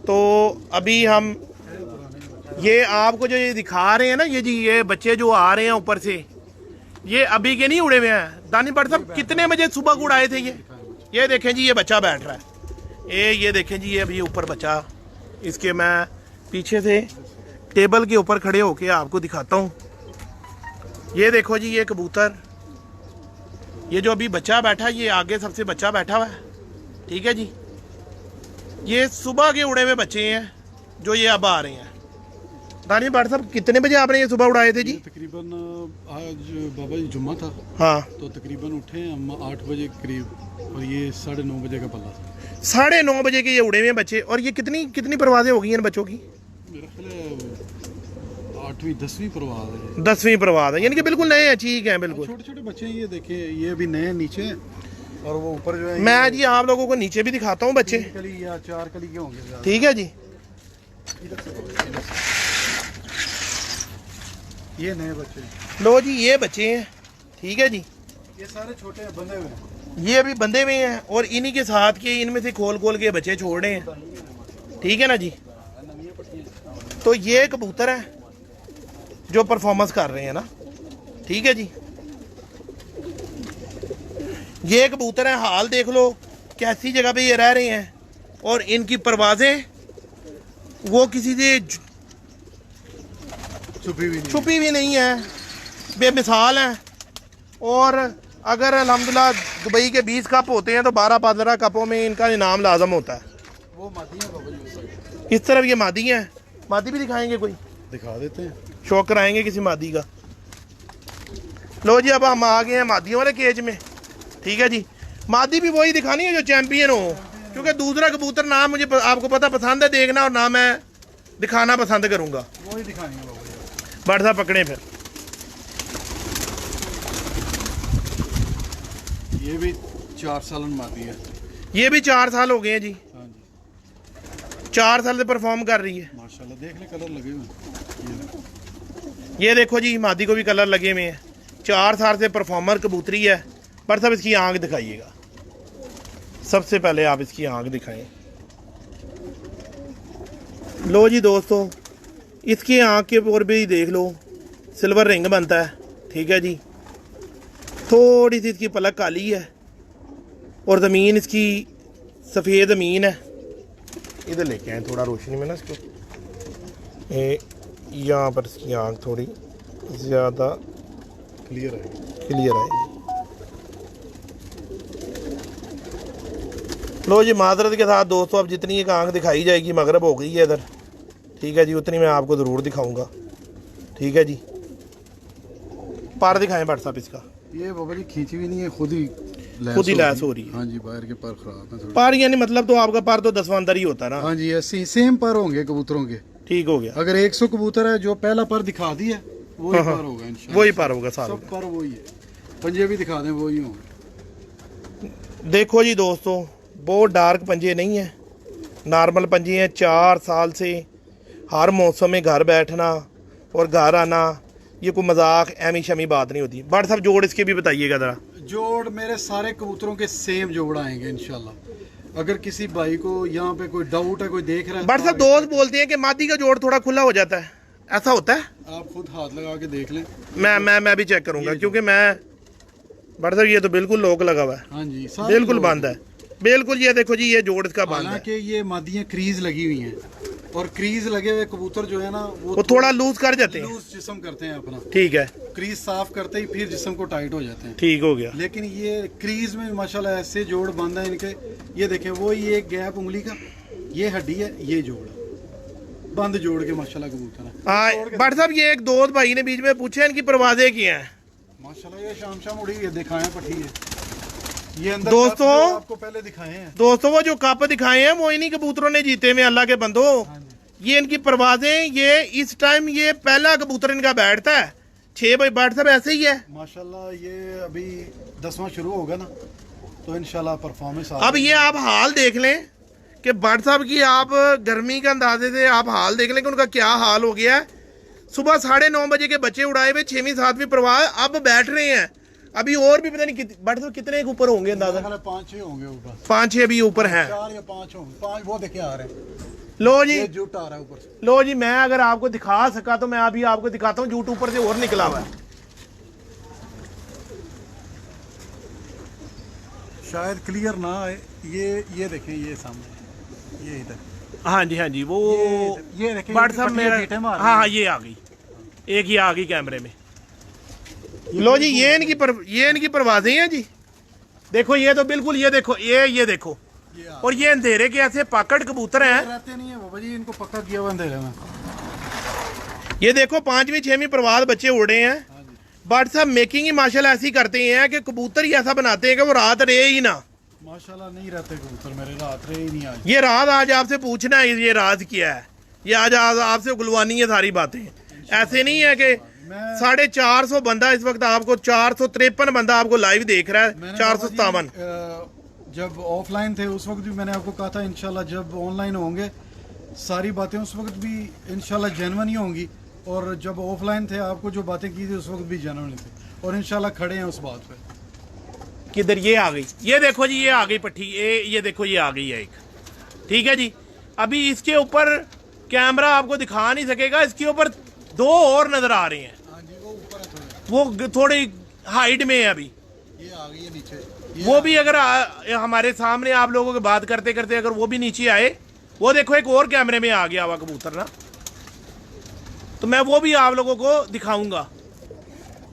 तो अभी हम ये आपको जो ये दिखा रहे हैं ना, ये जी ये बच्चे जो आ रहे हैं ऊपर से, ये अभी के नहीं उड़े हुए हैं। दानी भट्ट साहब कितने बजे सुबह को उड़ाए थे ये देखें जी, ये बच्चा बैठ रहा है। ये देखें जी, ये अभी ऊपर बच्चा, इसके मैं पीछे से टेबल के ऊपर खड़े होके आपको दिखाता हूँ। ये देखो जी, ये कबूतर, ये जो अभी बच्चा बैठा है, ये आगे सबसे बच्चा बैठा हुआ है, ठीक है जी। ये सुबह के उड़े हुए बच्चे हैं जो ये अब आ रहे हैं। दानी भट्ट साहब कितने बजे आपने ये सुबह उड़ाए थे जी? तकरीबन आज बाबा जी जुम्मा था, हाँ, तो तकरीबन उठे हम 8 बजे करीब, और ये 9:30 बजे का पल्ला था। 9:30 बजे के ये उड़े हुए हैं बच्चे। और ये कितनी परवाजें हो गई हैं बच्चों की? मेरा ख्याल है 8वीं 10वीं परवाज है। 10वीं परवाज है, यानी कि बिल्कुल नए हैं, ठीक है बिल्कुल। छोटे छोटे बच्चे हैं, ये देखें, ये अभी नए नीचे हैं, और वो ऊपर जो है मैं जी आप लोगों को नीचे भी दिखाता हूँ बच्चे, 3 कली या 4 कली के होंगे ज़्यादा। ठीक है जी। इधर से बोलो, इधर से। ये नए बच्चे हैं। लो जी, ये बच्चे हैं, ठीक है जी। ये सारे छोटे हैं, बंधे हुए हैं। ये अभी बंधे हुए हैं और इन्हीं के साथ के इनमें से खोल के बच्चे छोड़ रहे हैं, ठीक है ना जी। तो ये कबूतर है जो परफॉर्मेंस कर रहे हैं ना, ठीक है जी। ये कबूतर है, हाल देख लो कैसी जगह पे ये रह रहे हैं, और इनकी परवाजें वो किसी से छुपी भी नहीं है, बेमिसाल है। और अगर अल्हम्दुलिल्लाह दुबई के 20 कप होते हैं तो 12-15 कपों में इनका इनाम लाजम होता है। वो मादी है बाबा जी, इस तरफ ये मादी है। मादी भी दिखाएंगे, कोई दिखा देते हैं, शौक कराएंगे किसी मादी का। लो जी, अब हम आ गए हैं मादियों वाले केज में, ठीक है जी। मादी भी वही दिखानी है जो चैंपियन हो, क्योंकि दूसरा कबूतर ना मुझे आपको पता पसंद है देखना, और ना मैं दिखाना पसंद करूंगा। वही दिखाएंगे बाबा जी। बट साहब पकड़े फिर। ये भी 4 सालन मादी है। ये भी 4 साल हो गए हैं जी, हाँ जी, 4 साल से परफॉर्म कर रही है। माशाल्लाह, देख ले कलर लगे हुए हैं। ये देखो जी, मादी को भी कलर लगे हुए हैं। 4 साल से परफॉर्मर कबूतरी है। पर साहब इसकी आंख दिखाइएगा, सबसे पहले आप इसकी आंख दिखाएं। लो जी दोस्तों, इसकी आंख के ऊपर भी देख लो सिल्वर रिंग बनता है, ठीक है जी। थोड़ी सी इसकी पलक काली है, और ज़मीन इसकी सफ़ेद ज़मीन है। इधर लेके आए थोड़ा रोशनी में ना इसको, यहाँ पर इसकी आंख थोड़ी ज़्यादा क्लियर है। आएगी। लो जी, माजरत के साथ दोस्तों, अब जितनी एक आंख दिखाई जाएगी, मगरब हो गई है इधर, ठीक है जी, उतनी मैं आपको ज़रूर दिखाऊंगा, ठीक है जी। पार दिखाएं भट्ट साहब इसका। ये बाबा जी खींची भी नहीं है, खुद ही लैस हो रही है। हाँ जी, बाहर के पर खराब है थोड़े। पार यानी मतलब तो आपका पार तो 10वां अंदर ही होता है ना। हाँ जी, ऐसे सेम पर होंगे कबूतरों के। ठीक हो गया। अगर 100 कबूतर है, जो पहला पर दिखा दिया वही पर होगा इंशाल्लाह। वही पार होगा सारा। सब पर वही है, पंजे भी दिखा दें वही होंगे। देखो जी दोस्तों, बहुत डार्क पंजे नहीं है, नॉर्मल पंजे हैं। 4 साल से हर मौसम में घर बैठना और घर आना, ये कोई मजाक एमी शमी बात नहीं होती। बट साहब जोड़ इसके भी बताइएगा ज़रा। जोड़ मेरे सारे कबूतरों के सेम जोड़ आएंगे इंशाल्लाह। अगर किसी भाई को यहाँ पे कोई डाउट है, कोई देख रहा है, बट साहब दोस्त बोलते हैं कि मादी का जोड़ थोड़ा खुला हो जाता है, ऐसा होता है? आप खुद हाथ लगा के देख लें। मैं भी चेक करूंगा, क्योंकि मैं बट साहब ये तो बिल्कुल लॉक लगा हुआ है। हाँ जी, बिल्कुल बंद है, बिल्कुल। ये देखो जी, ये जोड़ इसका बंद है। हालांकि ये मादियाँ क्रीज लगी हुई हैं, और क्रीज लगे हुए कबूतर जो है ना, वो थोड़ा लूज कर जाते हैं, लूज जिस्म करते हैं अपना, ठीक है। क्रीज साफ करते ही फिर जिस्म को टाइट हो जाते हैं। ठीक हो गया। लेकिन ये क्रीज में माशाल्लाह ऐसे जोड़ बंद है इनके। ये देखें, वो ये गैप उंगली का, ये हड्डी है, ये जोड़ बंद जोड़ के माशाल्लाह कबूतर है। हाँ बट साहब, ये एक दोस्त भाई ने बीच में पूछे इनकी परवाजें क्या हैं। माशाल्लाह ये शाम उड़ी है, दिखाएं पट्टी है। ये अंदर दोस्तों, आपको पहले दिखाए हैं दोस्तों, वो जो कप दिखाए हैं वो इन्हीं कबूतरों ने जीते में, अल्लाह के बंदो। ये इनकी परवाजें, ये इस टाइम ये पहला कबूतर इनका बैठता है 6 बजे। बैठ साहब ऐसे ही है माशाल्लाह। ये अभी 10वां शुरू होगा ना, तो इंशाल्लाह परफॉर्मेंस। अब ये आप हाल देख लें कि भट्ट साहब की, आप गर्मी के अंदाजे से आप हाल देख लें कि उनका क्या हाल हो गया है। सुबह 9:30 बजे के बच्चे उड़ाए हुए 6वीं 7वीं परवाह अब बैठ रहे हैं। अभी और भी पता नहीं बट तो कितने ऊपर होंगे अंदाजा? 5-6 होंगे ऊपर, 5-6 भी ऊपर हैं। 4 या 5 होंगे, 5 वो देखे आ रहे हैं, लो जी, ये जूट आ रहा है ऊपर से। लो जी, मैं अगर आपको दिखा सका तो मैं अभी आपको दिखाता हूँ। जूट ऊपर से और निकला हुआ है। शायद क्लियर ना आए, ये देखें, ये सामने, ये इधर, हाँ जी, हाँ जी, वो ये देखें, बट साहब मेरा, हाँ हाँ, ये आ गई, एक ही आ गई कैमरे में। लो जी, ये इनकी परवाजें हैं जी। देखो ये तो बिल्कुल, ये देखो, ये देखो, और ये अंधेरे के ऐसे पाकड़ कबूतर हैं। रहते नहीं है बाबा जी, इनको पक्का किया हुआ अंधेरे में। ये देखो 5वीं 6वीं प्रवाद बच्चे उड़े हैं। बट साहब मेकिंग ही माशाल्लाह ऐसी करते हैं कि कबूतर ही ऐसा बनाते हैं कि वो रात रहे ही ना। माशाल्लाह नहीं रहते कबूतर मेरे, रात रहे ही नहीं आज। ये राज आज आपसे पूछना है, ये राज क्या है, ये आज आपसे गुलवानी है सारी बातें। ऐसे नहीं है कि 450 बंदा इस वक्त आपको, 453 बंदा आपको लाइव देख रहा है, 457। जब ऑफलाइन थे उस वक्त भी मैंने आपको कहा था इंशाल्लाह जब ऑनलाइन होंगे सारी बातें उस वक्त भी इंशाल्लाह जेन्युइन ही होंगी, और जब ऑफलाइन थे आपको जो बातें की थी उस वक्त भी जेन्युइन थी, और इंशाल्लाह खड़े हैं उस बात पे। किधर ये आ गई, ये देखो जी, ये आ गई पट्टी, ये देखो, ये आ गई है एक। ठीक है जी, अभी इसके ऊपर कैमरा आपको दिखा नहीं सकेगा, इसके ऊपर 2 और नजर आ रहे हैं। हाँ जी, वो ऊपर है थोड़े, वो थोड़ी हाइट में है अभी, ये आ गई है नीचे। वो भी अगर हमारे सामने आप लोगों की बात करते करते अगर वो भी नीचे आए, वो देखो एक और कैमरे में आ गया हुआ कबूतर ना, तो मैं वो भी आप लोगों को दिखाऊंगा।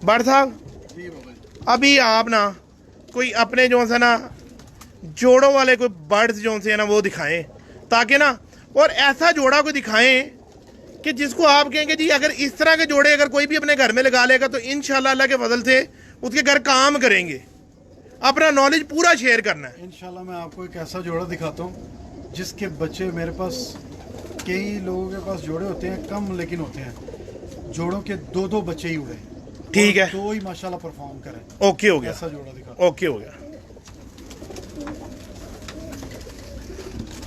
बट साहब अभी आप ना कोई अपने जो से ना जोड़ों वाले कोई बर्ड्स जो से ना वो दिखाएं, ताकि ना, और ऐसा जोड़ा को दिखाएं कि जिसको आप कहेंगे जी अगर इस तरह के जोड़े अगर कोई भी अपने घर में लगा लेगा तो इंशाल्लाह अल्लाह के फजल से उसके घर काम करेंगे। अपना नॉलेज पूरा शेयर करना है। इंशाल्लाह मैं आपको एक ऐसा जोड़ा दिखाता हूँ जिसके बच्चे मेरे पास, कई लोगों के पास जोड़े होते हैं कम लेकिन होते हैं, जोड़ों के 2-2 बच्चे ही उड़े। ठीक है, 2 ही माशाल्लाह परफॉर्म करें। ओके हो गया, ऐसा जोड़ा दिखा, ओके हो गया।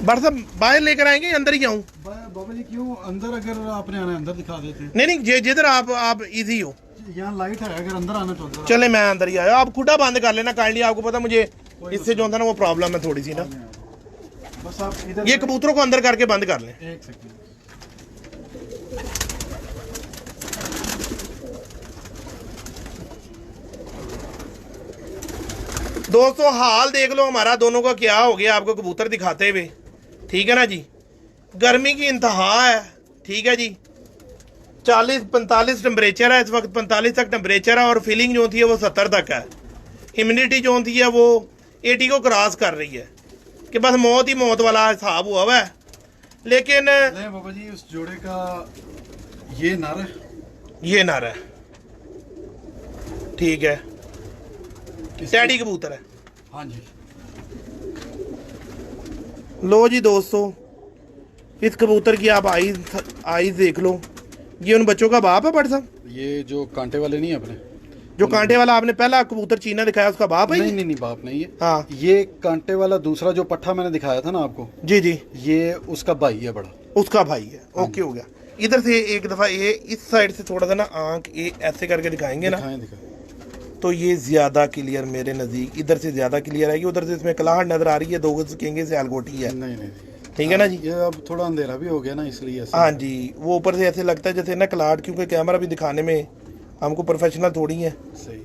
बट साहब बाहर लेकर आएंगे, अंदर ही आऊँ? बाबा जी क्यों अंदर, अगर आपने आना अंदर दिखा देते हैं। नहीं जिधर आप इजी हो, यहाँ लाइट है, अगर अंदर आना तो अंदर चले मैं अंदर ही आया। आप खुदा बंद कर लेना काइंडली, आपको पता मुझे इससे जो था ना वो प्रॉब्लम है थोड़ी सी ना। बस आप इधर ये कबूतरों को अंदर करके बंद कर लें। एक सेकंड। दोस्तों हाल देख लो हमारा दोनों का क्या हो गया आपको कबूतर दिखाते हुए। ठीक है ना जी, गर्मी की इंतहा है। ठीक है जी, 40-45 टेम्परेचर है इस वक्त, 45 तक टेम्परेचर है, और फीलिंग जो होती है वो 70 तक है। ह्यूमिडिटी जो होती है वो 80 को क्रॉस कर रही है, कि बस मौत ही मौत वाला हिसाब हुआ हुआ है। लेकिन नहीं बाबा जी, उस जोड़े का ये नर है, ये नर है। ठीक है, टैडी कबूतर है। हाँ जी। लो जी दोस्तों, इस कबूतर की आप आईज देख लो। ये उन बच्चों का बाप है बट साहब? ये जो कांटे वाले नहीं है अपने, जो कांटे वाला आपने पहला कबूतर चीना दिखाया उसका बाप है? नहीं बाप नहीं है। हाँ, ये कांटे वाला दूसरा जो पट्ठा मैंने दिखाया था ना आपको, जी जी, ये उसका भाई है बड़ा, उसका भाई है। ओके हो गया। इधर से एक दफा ये इस साइड से थोड़ा सा ना आंख ये ऐसे करके दिखाएंगे ना, दिखाएं। तो ये ज्यादा क्लियर मेरे नजदीक, इधर से ज्यादा क्लियर आएगी, उधर से इसमें कलाहट नजर आ रही है, 2 कहेंगे से आलगोटी है। नहीं ठीक है ना जी। ये अब थोड़ा अंधेरा भी हो गया ना इसलिए ऐसा। हाँ जी, वो ऊपर से ऐसे लगता है जैसे ना कलाहट, क्योंकि कैमरा भी दिखाने में हमको प्रोफेशनल थोड़ी है। सही।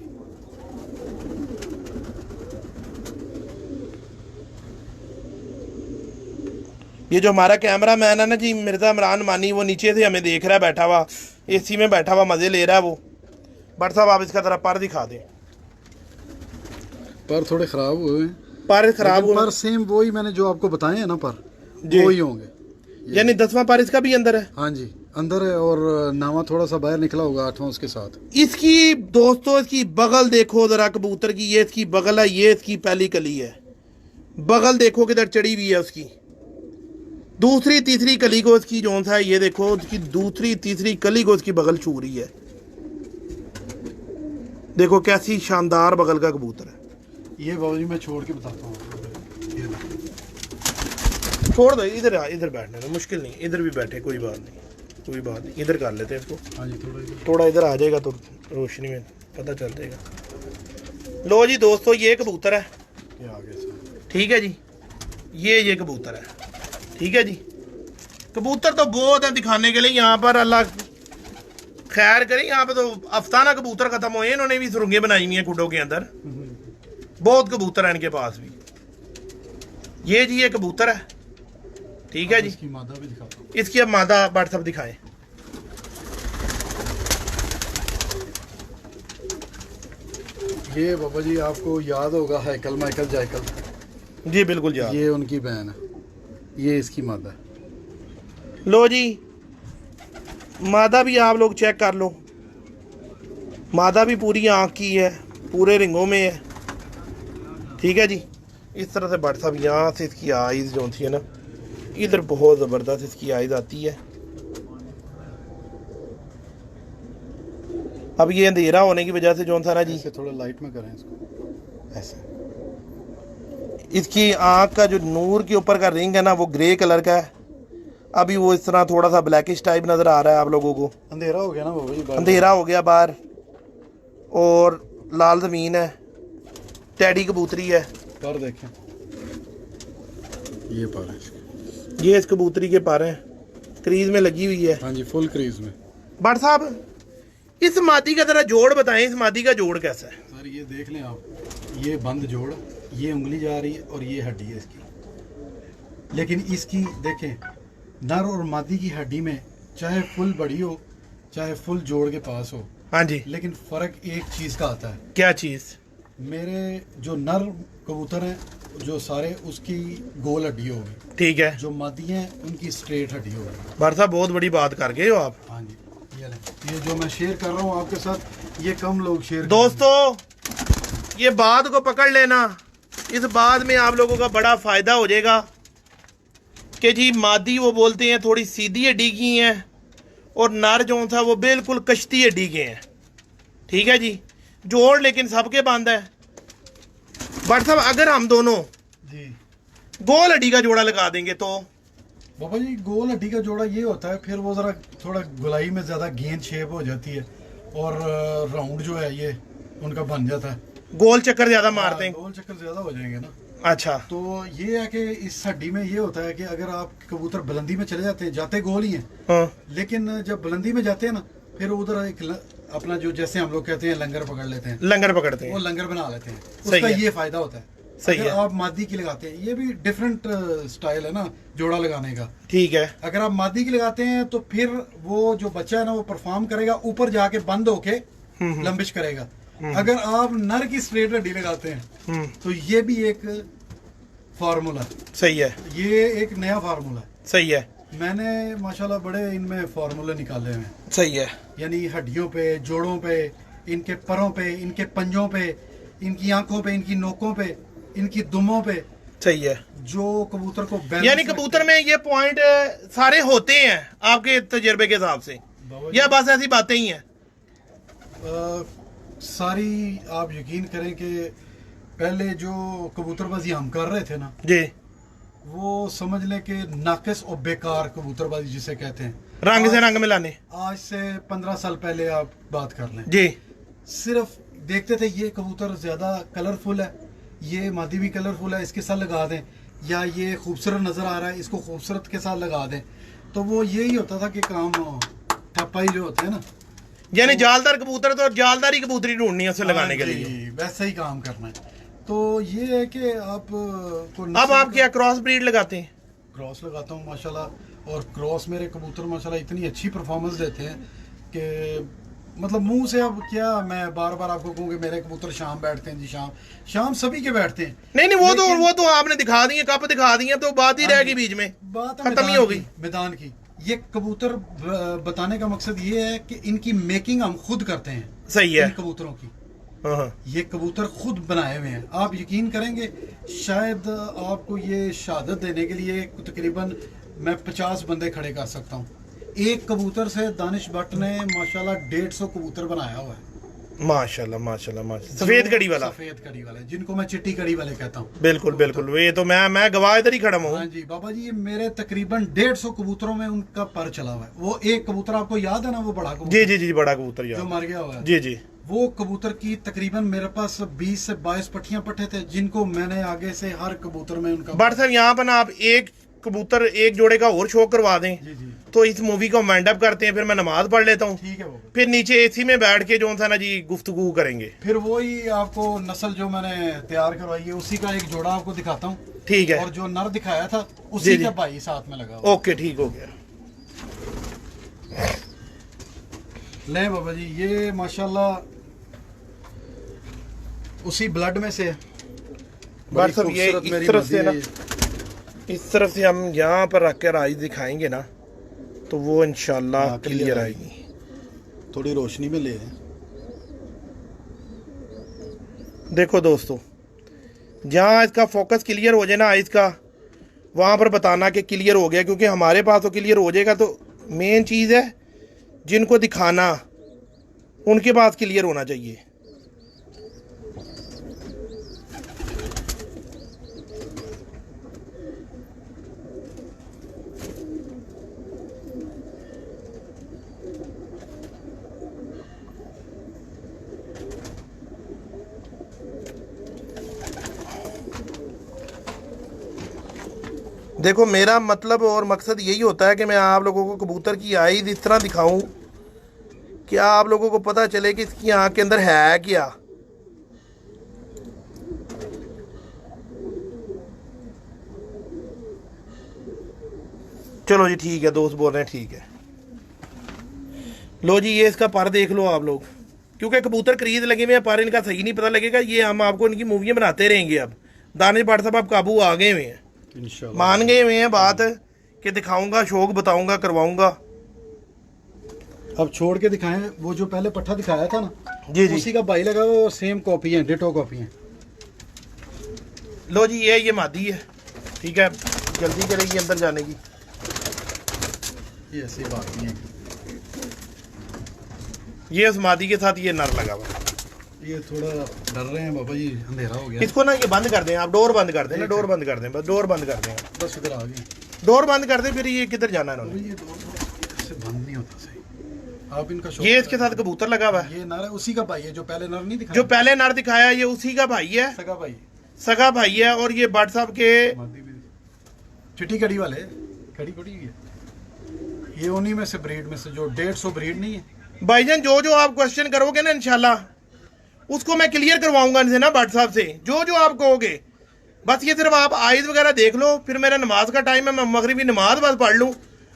ये जो हमारा कैमरा मैन है ना जी, मिर्जा इमरान मानी, वो नीचे से हमें देख रहा है बैठा हुआ, एसी में बैठा हुआ मजे ले रहा है वो। बट साहब आप इसका जरा पर दिखा दें। पर थोड़े खराब हुए हैं, पर खराब हुए, पर सेम वही मैंने जो आपको बताए हैं ना, पर जी वही होंगे। यानी 10वां पर इसका भी अंदर है? हाँ जी अंदर है, और नावा थोड़ा सा बाहर निकला होगा 8वां उसके साथ। इसकी दोस्तों इसकी बगल देखो जरा कबूतर की, ये इसकी बगल है, ये इसकी पहली कली है। बगल देखो किधर चढ़ी हुई है उसकी, दूसरी तीसरी कली को इसकी जो सा है, ये देखो उसकी दूसरी तीसरी कली को इसकी बगल छू रही है। देखो कैसी शानदार बगल का कबूतर है ये। बाबू जी मैं छोड़ के बताता हूँ, छोड़ दो, इधर इधर बैठने दो, मुश्किल नहीं, इधर भी बैठे कोई बात नहीं। कोई बात नहीं, इधर कर लेते हैं इसको, हाँ जी थोड़ा इधर। थोड़ा इधर आ जाएगा तो रोशनी में पता चल जाएगा। लो जी दोस्तों, ये कबूतर है, ये आगे से ठीक है जी, ये कबूतर है, ठीक है जी। कबूतर तो बहुत है दिखाने के लिए यहाँ पर, अल्लाह खैर करे। यहाँ पे तो अफसाना कबूतर खत्म हुए, इन्होंने भी सुरंगें बनाई हुई हैं खुडों के अंदर, बहुत कबूतर है इनके पास भी। ये जी ये कबूतर है, ठीक है जी। इसकी मादा भी दिखाता हूँ। इसकी अब मादा बाट साहब दिखाएं। ये बाबा जी आपको याद होगा हैकल माइकल जायकल, जी बिल्कुल यार। ये उनकी बहन है, ये इसकी मादा है। लो जी, मादा भी आप लोग चेक कर लो, मादा भी पूरी आँख की है, पूरे रिंगों में है, ठीक है जी। इस तरह से बट साहब यहाँ से इसकी आइज़ जो थी है ना, इधर बहुत ज़बरदस्त इसकी आइज़ आती है। अब ये अंधेरा होने की वजह से जो था ना जी, इसे थोड़ा लाइट में करें इसको, ऐसे इसकी आँख का जो नूर के ऊपर का रिंग है ना, वो ग्रे कलर का है। अभी वो इस तरह थोड़ा सा ब्लैकिश टाइप नज़र आ रहा है आप लोगों को। अंधेरा हो गया ना बाबा जी, अंधेरा हो गया बाहर, और लाल ज़मीन है, टैडी कबूतरी है। पर देखें ये पर है इसके। ये इस कबूतरी के पर हैं, क्रीज में लगी हुई है। हाँ जी फुल क्रीज में। भट्ट साहब इस मादी का जरा जोड़ बताएं, इस मादी का जोड़ कैसा है? सर ये देख लें आप, ये बंद जोड़, ये उंगली जा रही है और ये हड्डी है इसकी। लेकिन इसकी देखें, नर और मादी की हड्डी में चाहे फुल बड़ी हो चाहे फुल जोड़ के पास हो, हाँ जी। लेकिन फर्क एक चीज का आता है। क्या चीज़? मेरे जो नर कबूतर हैं जो सारे, उसकी गोल हड्डी होगी, ठीक है। जो मादी हैं उनकी स्ट्रेट हड्डी होगी। भट्ट साहब बहुत बड़ी बात कर गए हो आप। हाँ जी, ये लें, ये जो मैं शेयर कर रहा हूँ आपके साथ, ये कम लोग शेयर दोस्तों ये बात को पकड़ लेना, इस बात में आप लोगों का बड़ा फायदा हो जाएगा कि जी मादी वो बोलते हैं थोड़ी सीधी हड्डी की हैं, और नर जो था वो बिल्कुल कश्ती हड्डी के हैं, ठीक है जी। जोड़ लेकिन सबके बंद है। बट साहब अगर हम दोनों जी गोल हड्डी का जोड़ा लगा देंगे तो? बाबा जी गोल हड्डी का जोड़ा ये होता है, फिर वो ज़रा थोड़ा गुलाई में ज़्यादा गेंद शेप हो जाती है, और राउंड जो है ये उनका बन जाता है, गोल चक्कर ज्यादा मारते हैं। गोल चक्कर ज़्यादा हो जाएंगे ना। अच्छा, तो ये है कि इस हड्डी में ये होता है कि अगर आप कबूतर बुलंदी में चले जाते हैं, जाते गोल ही हैं, हाँ लेकिन जब बुलंदी में जाते हैं ना, फिर उधर एक अपना जो जैसे हम लोग कहते हैं लंगर पकड़ लेते हैं, लंगर पकड़ते वो हैं। लंगर बना लेते हैं। सही उसका है। ये फायदा होता है। सही अगर है। आप मादी की लगाते हैं, ये भी डिफरेंट स्टाइल है ना जोड़ा लगाने का। ठीक है। अगर आप मादी की लगाते हैं तो फिर वो जो बच्चा है ना वो परफॉर्म करेगा, ऊपर जाके बंद होके लंबिश करेगा। अगर आप नर की स्ट्रेट हड्डी लगाते हैं तो ये भी एक फार्मूला, सही है। ये एक नया फार्मूला है। सही है। मैंने माशाल्लाह बड़े इनमें फार्मूले निकाले हुए हैं, सही है। यानी हड्डियों पे, जोड़ों पे, इनके परों पे, इनके पंजों पे, इनकी आंखों पे, इनकी नोकों पे, इनकी दुमों पे, सही है। जो कबूतर को balance यानी रखते कबूतर में ये पॉइंट सारे होते हैं आपके तजर्बे के हिसाब से, बाबा या बस ऐसी बातें ही हैं? सारी आप यकीन करें कि पहले जो कबूतरबाजी हम कर रहे थे ना, जी, वो समझ लें कि नाकिस और बेकार कबूतरबाजी जिसे कहते हैं, रंग से रंग मिलाने। आज से 15 साल पहले आप बात कर लें, जी, सिर्फ देखते थे ये कबूतर ज्यादा कलरफुल है, ये मादी भी कलरफुल है, इसके साथ लगा दें, या ये खूबसूरत नजर आ रहा है इसको खूबसूरत के साथ लगा दें। तो वो यही होता था कि काम ठप्पाई जो होते हैं ना, यानी जालदार कबूतर तो जालदारी कबूतरी ढूंढनी है उसे लगाने के हाँ लिए। जी, वैसा ही काम करना है। तो ये है कि आप को अब आप क्या क्रॉस ब्रीड लगाते हैं? क्रॉस लगाता हूँ माशाल्लाह, और क्रॉस मेरे कबूतर माशाल्लाह इतनी अच्छी परफॉर्मेंस देते हैं कि मतलब मुंह से अब क्या मैं बार बार आपको कहूँ कि मेरे कबूतर शाम बैठते हैं जी, शाम सभी के बैठते हैं। नहीं नहीं, वो तो आपने दिखा दी है, कब दिखा दी है, तो बात ही रहेगी बीच में, बात है खत्म ही हो गई। मैदान की ये कबूतर बताने का मकसद ये है कि इनकी मेकिंग हम खुद करते हैं। सही है। इन कबूतरों की हाँ हाँ। ये कबूतर खुद बनाए हुए हैं। आप यकीन करेंगे, शायद आपको ये शहादत देने के लिए तकरीबन मैं 50 बंदे खड़े कर सकता हूँ। एक कबूतर से दानिश भट्ट ने माशाल्लाह 150 कबूतर बनाया हुआ है। माशाल्लाह माशाल्लाह माशाल्लाह, सफेद कड़ी वाला, सफेद कड़ी वाला, जिनको मैं चिट्टी कड़ी वाले कहता हूँ। बिल्कुल बिल्कुल, ये तो मैं गवाह इधर ही खड़ा हूँ। हाँ जी बाबा जी, ये मेरे तकरीबन 150 कबूतरों में उनका पर चला हुआ है। वो एक कबूतर आपको याद है ना, वो बड़ा कबूतर जी जी जी, बड़ा कबूतर जो यार, मर गया हुआ है, जी जी। वो कबूतर की तकरीबन मेरे पास 20 से 22 पट्टियां पट्टे थे, जिनको मैंने आगे से हर कबूतर में उनका। बट साहब यहाँ पर ना आप एक कबूतर एक जोड़े का और शो करवा दें जी जी तो इस मूवी को वाइंड अप करते हैं, फिर मैं नमाज पढ़ लेता हूँ, ठीक है बाबा। फिर नीचे एसी में बैठ के जो सा ना जी गुफ्तगू करेंगे। फिर वही आपको नस्ल जो मैंने तैयार करवाई है उसी का एक जोड़ा आपको दिखाता हूँ। ठीक है, और जो नर दिखाया था जी, उसी जी। का भाई साथ में लगा हुआ। ओके ठीक हो गया। ले बाबा जी, ये माशाल्लाह उसी ब्लड में से है। बट साहब ये खूबसूरत इस मेरी तरफ से मदी ना, है ये। इस तरफ से हम यहाँ पर रख कर आइज दिखाएंगे ना तो वो इंशाल्लाह हाँ, क्लियर clear आएगी। थोड़ी रोशनी में ले हैं। देखो दोस्तों, जहाँ इसका फोकस क्लियर हो जाए ना आइज का, वहाँ पर बताना कि क्लियर हो गया, क्योंकि हमारे पास तो क्लियर हो जाएगा। तो मेन चीज़ है जिनको दिखाना उनके पास क्लियर होना चाहिए। देखो मेरा मतलब और मकसद यही होता है कि मैं आप लोगों को कबूतर की आइज़ इस तरह दिखाऊं कि आप लोगों को पता चले कि इसकी आँख के अंदर है क्या। चलो जी ठीक है, दोस्त बोल रहे हैं ठीक है। लो जी ये इसका पर देख लो आप लोग, क्योंकि कबूतर खरीद लगे हुए हैं, पर इनका सही नहीं पता लगेगा। ये हम आपको इनकी मूवियाँ बनाते रहेंगे। अब दानिश भट्ट साहब आप काबू आ गए हुए हैं, इंशाल्लाह मान गए हुए हैं बात कि दिखाऊंगा, शौक बताऊंगा, करवाऊंगा। अब छोड़ के दिखाएं, वो जो पहले पट्ठा दिखाया था ना, जी जी। उसी का भाई लगा, वो सेम कॉपी है, डिटो कॉपी है। लो जी ये मादी है, ठीक है, जल्दी करेगी अंदर जाने की। ये ऐसी बात नहीं है। ये उस मादी के साथ ये नर लगा हुआ है। ये थोड़ा डर रहे हैं बाबा जी, अंधेरा हो गया। इसको ना ये बंद कर दें आप, डोर बंद कर दें ना, डोर बंद कर दें, बस डोर बंद कर दें, बस इधर आ गए। डोर बंद कर दें। फिर ये किधर जाना है इन्होंने? ये दो से बंद नहीं होता सही। आप इनका शौक ये इसके साथ कबूतर लगा हुआ है। ये नर है, उसी का भाई है जो पहले नर नहीं दिखाया। जो पहले नर दिखाया ये उसी का भाई है, सगा भाई, सगा भाई है। और ये भट्ट साहब के मादी भी चिट्टी कड़ी वाले, कड़ी पड़ी हुई है। ये उन्हीं में से ब्रीड में से जो 150 ब्रीड नहीं है। भाईजान जो आप क्वेश्चन करोगे ना इंशाल्लाह उसको मैं क्लियर करवाऊंगा इनसे ना, भट्ट साहब से जो आप कहोगे। बस ये सिर्फ आप आइज़ वगैरह देख लो, फिर मेरा नमाज का टाइम है, मैं मगरिबी नमाज बस पढ़ लूँ,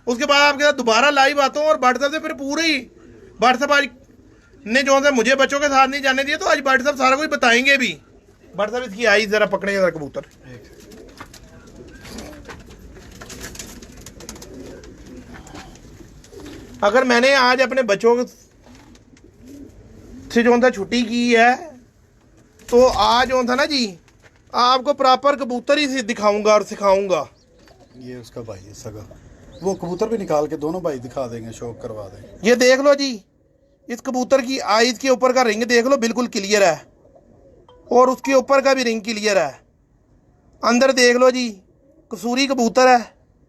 उसके बाद आपके साथ दोबारा लाइव आता हूँ। और भट्ट साहब से फिर पूरे ही, भट्ट साहब आज ने जो है मुझे बच्चों के साथ नहीं जाने दिया, तो आज भट्ट साहब सारा कुछ बताएंगे भी। भट्ट साहब इसकी आइज़ जरा पकड़े जरा कबूतर। अगर मैंने आज अपने बच्चों से जो था छुट्टी की है तो आज जो था ना जी आपको प्रॉपर कबूतर ही दिखाऊंगा और सिखाऊंगा। ये उसका भाई है सगा, वो कबूतर भी निकाल के दोनों भाई दिखा देंगे, शौक करवा देंगे। ये देख लो जी, इस कबूतर की आइज के ऊपर का रिंग देख लो, बिल्कुल क्लियर है, और उसके ऊपर का भी रिंग क्लियर है। अंदर देख लो जी, कसूरी कबूतर है,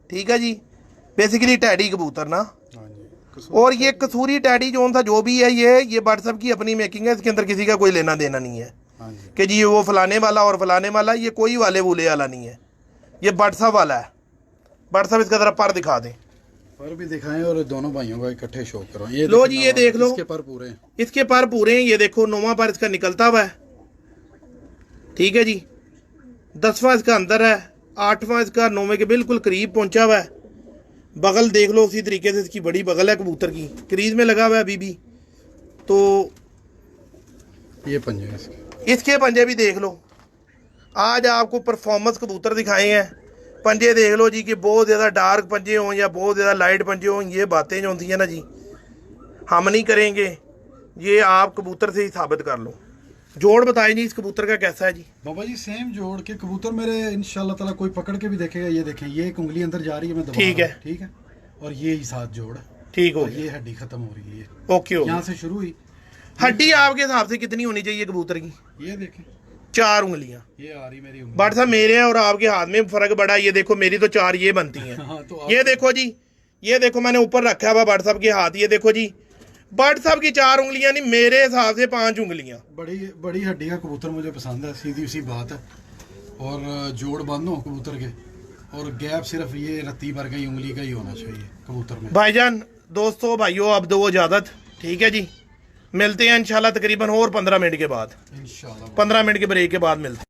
ठीक है जी, बेसिकली टैडी कबूतर ना। हाँ जी। और ये कसूरी टैडी जो भी है ये भट्ट साहब की अपनी मेकिंग है, इसके अंदर किसी का कोई लेना देना नहीं है हाँ जी। कि जी वो फलाने वाला और फलाने वाला, ये कोई वाले वूले वाला नहीं है, ये भट्ट साहब वाला है। भट्ट साहब इसका जरा पर दिखा दें। पर भी दिखाएं और दोनों भाइयों का इकट्ठे शौक करवाएं। ये लो जी ये देख लो, इसके पर पूरे हैं। इसके पर पूरे हैं। ये देखो 9वां पर इसका निकलता हुआ है, ठीक है जी, 10वां इसका अंदर है, 8वां इसका 9वें के बिल्कुल करीब पहुंचा हुआ है। बगल देख लो उसी तरीके से, इसकी बड़ी बगल है कबूतर की, क्रीज में लगा हुआ है अभी भी। तो ये पंजे हैं इसके पंजे भी देख लो। आज आपको परफॉर्मेंस कबूतर दिखाए हैं, पंजे देख लो जी कि बहुत ज़्यादा डार्क पंजे हों या बहुत ज़्यादा लाइट पंजे हों, ये बातें जो होती हैं ना जी हम नहीं करेंगे, ये आप कबूतर से ही साबित कर लो। जोड़ बताएं जी इस कबूतर का कैसा है जी? बाबा जी सेम जोड़ के कबूतर मेरे इंशाल्लाह ताला कोई पकड़ के भी देखेगा। ये देखें, ये एक उंगली अंदर जा रही है, मैं दबा ठीक रहा है। हूं, ठीक है, और ये ही साथ जोड़, ठीक हो और गया, ये हड्डी खत्म हो रही है, ओके हो यहाँ गया। से शुरू हुई हड्डी आपके हिसाब से कितनी होनी चाहिए कबूतर की? ये देखें, 4 उंगलियां। ये आ रही मेरी उंगली। बट साहब मेरे और आपके हाथ में फर्क बड़ा है। ये देखो मेरी तो 4 ये बनती हैं। हाँ, तो आप- ये देखो जी, ये देखो मैंने ऊपर रखा हुआ बट साहब के हाथ, ये देखो जी बट साहब की 4 उंगलियां नहीं, मेरे हिसाब से 5 उंगलियां। बड़ी बड़ी हड्डी का कबूतर मुझे पसंद है, सीधी सी बात है। और जोड़ बंद हो कबूतर के, और गैप सिर्फ ये रत्ती भर का ही उंगली का ही होना चाहिए कबूतर में। भाईजान दोस्तों भाइयों अब दो इजाज़त, ठीक है जी। मिलते हैं इंशाल्लाह तकरीबन और 15 मिनट के बाद, इंशाल्लाह 15 मिनट के ब्रेक के बाद मिलते हैं।